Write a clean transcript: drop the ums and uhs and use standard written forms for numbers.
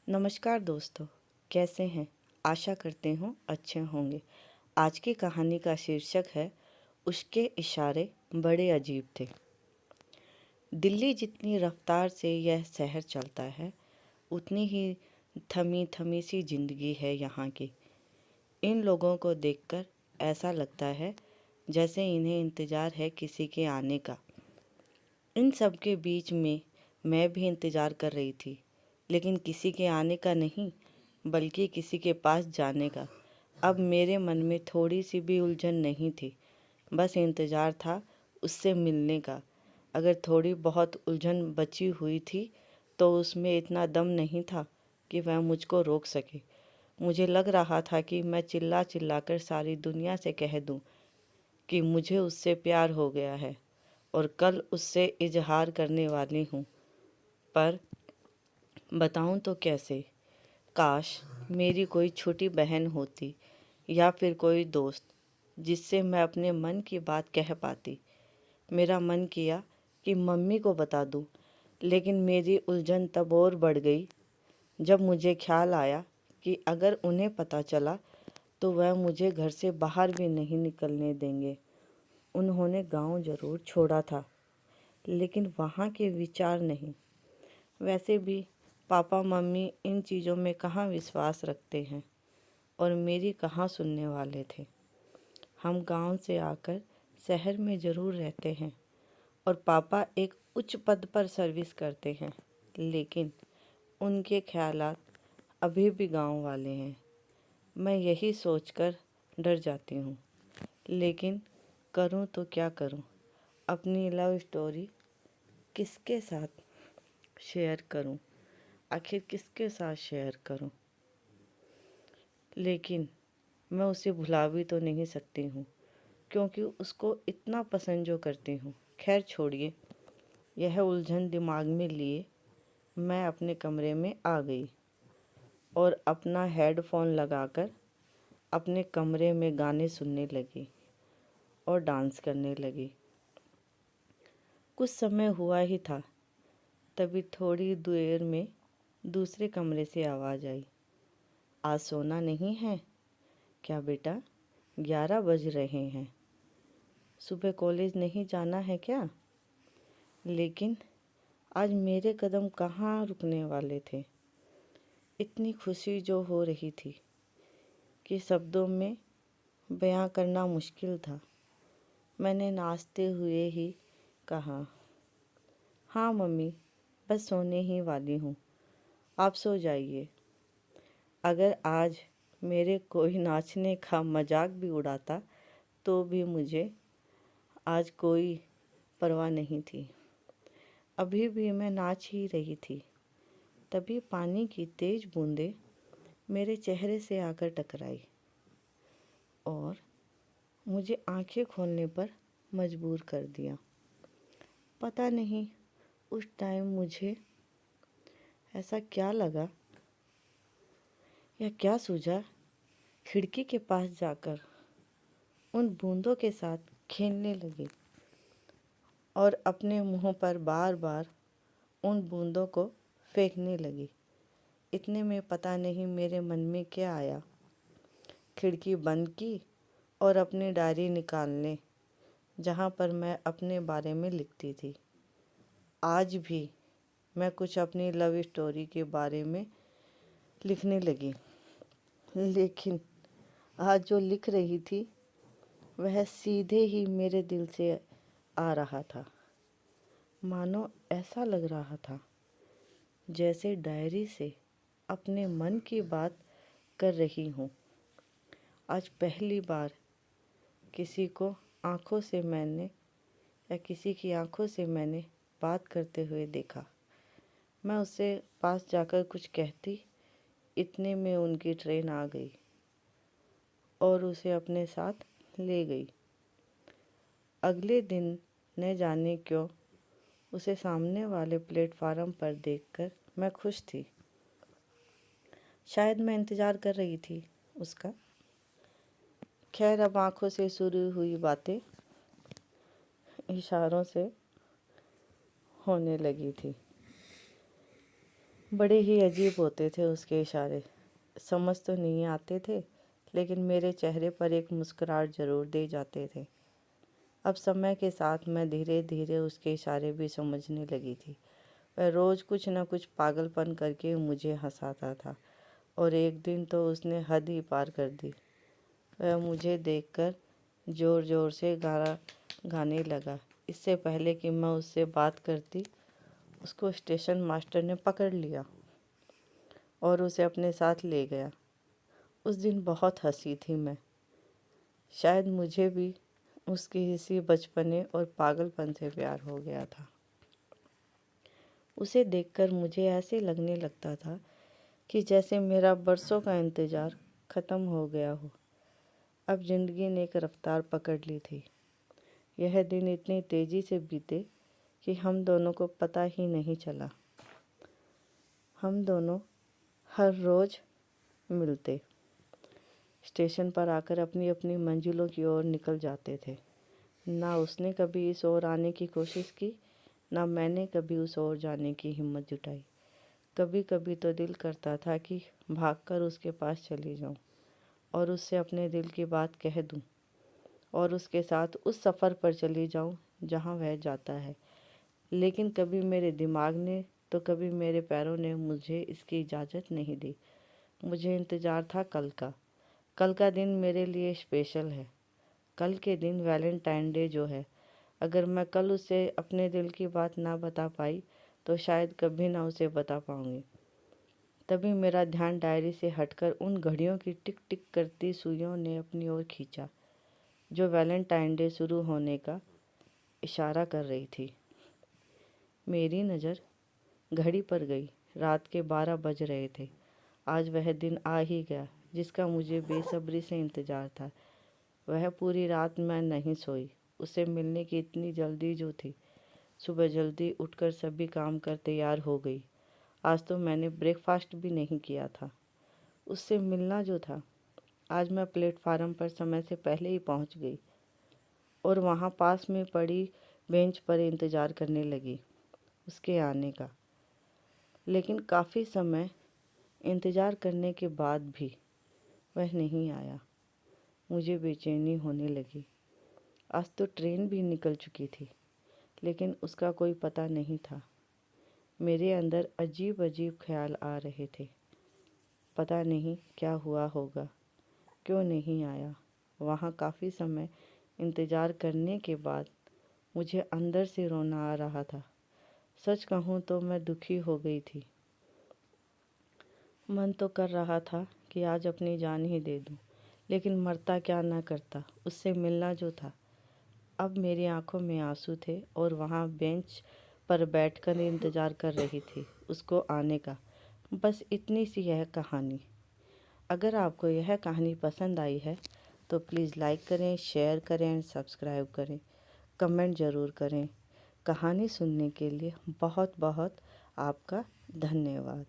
नमस्कार दोस्तों, कैसे हैं? आशा करते हूँ अच्छे होंगे। आज की कहानी का शीर्षक है उसके इशारे बड़े अजीब थे। दिल्ली जितनी रफ्तार से यह शहर चलता है, उतनी ही थमी थमी सी जिंदगी है यहाँ की। इन लोगों को देखकर ऐसा लगता है जैसे इन्हें इंतज़ार है किसी के आने का। इन सब के बीच में मैं भी इंतज़ार कर रही थी, लेकिन किसी के आने का नहीं, बल्कि किसी के पास जाने का। अब मेरे मन में थोड़ी सी भी उलझन नहीं थी, बस इंतज़ार था उससे मिलने का। अगर थोड़ी बहुत उलझन बची हुई थी तो उसमें इतना दम नहीं था कि वह मुझको रोक सके। मुझे लग रहा था कि मैं चिल्ला चिल्ला कर सारी दुनिया से कह दूं कि मुझे उससे प्यार हो गया है और कल उससे इजहार करने वाली हूँ। पर बताऊँ तो कैसे? काश मेरी कोई छोटी बहन होती या फिर कोई दोस्त जिससे मैं अपने मन की बात कह पाती। मेरा मन किया कि मम्मी को बता दूं, लेकिन मेरी उलझन तब और बढ़ गई जब मुझे ख्याल आया कि अगर उन्हें पता चला तो वह मुझे घर से बाहर भी नहीं निकलने देंगे। उन्होंने गांव जरूर छोड़ा था, लेकिन वहाँ के विचार नहीं। वैसे भी पापा मम्मी इन चीज़ों में कहाँ विश्वास रखते हैं और मेरी कहाँ सुनने वाले थे। हम गांव से आकर शहर में ज़रूर रहते हैं और पापा एक उच्च पद पर सर्विस करते हैं, लेकिन उनके ख्यालात अभी भी गांव वाले हैं। मैं यही सोचकर डर जाती हूँ, लेकिन करूँ तो क्या करूँ? अपनी लव स्टोरी किसके साथ शेयर करूं? आखिर किसके साथ शेयर करूं? लेकिन मैं उसे भुला भी तो नहीं सकती हूँ, क्योंकि उसको इतना पसंद जो करती हूँ। खैर छोड़िए, यह उलझन दिमाग में लिए मैं अपने कमरे में आ गई और अपना हेडफोन लगाकर अपने कमरे में गाने सुनने लगी और डांस करने लगी। कुछ समय हुआ ही था, तभी थोड़ी देर में दूसरे कमरे से आवाज़ आई। आज सोना नहीं है क्या बेटा? 11 बज रहे हैं। सुबह कॉलेज नहीं जाना है क्या? लेकिन आज मेरे कदम कहाँ रुकने वाले थे। इतनी खुशी जो हो रही थी कि शब्दों में बयां करना मुश्किल था। मैंने नाचते हुए ही कहा, हाँ मम्मी, बस सोने ही वाली हूँ, आप सो जाइए। अगर आज मेरे कोई नाचने का मजाक भी उड़ाता तो भी मुझे आज कोई परवाह नहीं थी। अभी भी मैं नाच ही रही थी, तभी पानी की तेज बूंदें मेरे चेहरे से आकर टकराई और मुझे आंखें खोलने पर मजबूर कर दिया। पता नहीं उस टाइम मुझे ऐसा क्या लगा या क्या सूझा, खिड़की के पास जाकर उन बूंदों के साथ खेलने लगी और अपने मुंह पर बार बार उन बूंदों को फेंकने लगी। इतने में पता नहीं मेरे मन में क्या आया, खिड़की बंद की और अपनी डायरी निकालने, जहाँ पर मैं अपने बारे में लिखती थी। आज भी मैं कुछ अपनी लव स्टोरी के बारे में लिखने लगी, लेकिन आज जो लिख रही थी वह सीधे ही मेरे दिल से आ रहा था। मानो ऐसा लग रहा था जैसे डायरी से अपने मन की बात कर रही हूँ। आज पहली बार किसी को आँखों से मैंने या किसी की आँखों से मैंने बात करते हुए देखा। मैं उससे पास जाकर कुछ कहती, इतने में उनकी ट्रेन आ गई और उसे अपने साथ ले गई। अगले दिन न जाने क्यों उसे सामने वाले प्लेटफार्म पर देखकर मैं खुश थी। शायद मैं इंतज़ार कर रही थी उसका। खैर, अब आँखों से शुरू हुई बातें इशारों से होने लगी थी। बड़े ही अजीब होते थे उसके इशारे। समझ तो नहीं आते थे, लेकिन मेरे चेहरे पर एक मुस्कुराहट जरूर दे जाते थे। अब समय के साथ मैं धीरे धीरे उसके इशारे भी समझने लगी थी। वह रोज़ कुछ न कुछ पागलपन करके मुझे हंसाता था, और एक दिन तो उसने हद ही पार कर दी। वह मुझे देखकर ज़ोर ज़ोर से गाना गाने लगा। इससे पहले कि मैं उससे बात करती, उसको स्टेशन मास्टर ने पकड़ लिया और उसे अपने साथ ले गया। उस दिन बहुत हंसी थी मैं। शायद मुझे भी उसके इसी बचपने और पागलपन से प्यार हो गया था। उसे देखकर मुझे ऐसे लगने लगता था कि जैसे मेरा बरसों का इंतज़ार ख़त्म हो गया हो। अब ज़िंदगी ने एक रफ्तार पकड़ ली थी। यह दिन इतनी तेज़ी से बीते कि हम दोनों को पता ही नहीं चला। हम दोनों हर रोज़ मिलते, स्टेशन पर आकर अपनी अपनी मंजिलों की ओर निकल जाते थे। ना उसने कभी इस ओर आने की कोशिश की, ना मैंने कभी उस ओर जाने की हिम्मत जुटाई। कभी कभी तो दिल करता था कि भागकर उसके पास चली जाऊं और उससे अपने दिल की बात कह दूं, और उसके साथ उस सफ़र पर चली जाऊं जहां वह जाता है। लेकिन कभी मेरे दिमाग ने तो कभी मेरे पैरों ने मुझे इसकी इजाज़त नहीं दी। मुझे इंतज़ार था कल का। कल का दिन मेरे लिए स्पेशल है। कल के दिन वैलेंटाइन डे जो है, अगर मैं कल उसे अपने दिल की बात ना बता पाई तो शायद कभी ना उसे बता पाऊंगी। तभी मेरा ध्यान डायरी से हटकर उन घड़ियों की टिक टिक करती सुइयों ने अपनी ओर खींचा, जो वैलेंटाइन डे शुरू होने का इशारा कर रही थी। मेरी नज़र घड़ी पर गई। रात के 12 बज रहे थे। आज वह दिन आ ही गया जिसका मुझे बेसब्री से इंतज़ार था। वह पूरी रात मैं नहीं सोई। उसे मिलने की इतनी जल्दी जो थी। सुबह जल्दी उठकर सभी काम कर तैयार हो गई। आज तो मैंने ब्रेकफास्ट भी नहीं किया था। उससे मिलना जो था, आज मैं प्लेटफार्म पर समय से पहले ही पहुंच गई और वहां पास में पड़ी बेंच पर इंतज़ार करने लगी उसके आने का। लेकिन काफ़ी समय इंतज़ार करने के बाद भी वह नहीं आया। मुझे बेचैनी होने लगी। आज तो ट्रेन भी निकल चुकी थी, लेकिन उसका कोई पता नहीं था। मेरे अंदर अजीब अजीब ख्याल आ रहे थे। पता नहीं क्या हुआ होगा, क्यों नहीं आया। वहाँ काफ़ी समय इंतज़ार करने के बाद मुझे अंदर से रोना आ रहा था। सच कहूँ तो मैं दुखी हो गई थी। मन तो कर रहा था कि आज अपनी जान ही दे दूं, लेकिन मरता क्या ना करता, उससे मिलना जो था। अब मेरी आंखों में आंसू थे और वहाँ बेंच पर बैठकर इंतज़ार कर रही थी उसको आने का। बस इतनी सी यह कहानी। अगर आपको यह कहानी पसंद आई है तो प्लीज़ लाइक करें, शेयर करें एंड सब्सक्राइब करें। कमेंट ज़रूर करें। कहानी सुनने के लिए बहुत बहुत आपका धन्यवाद।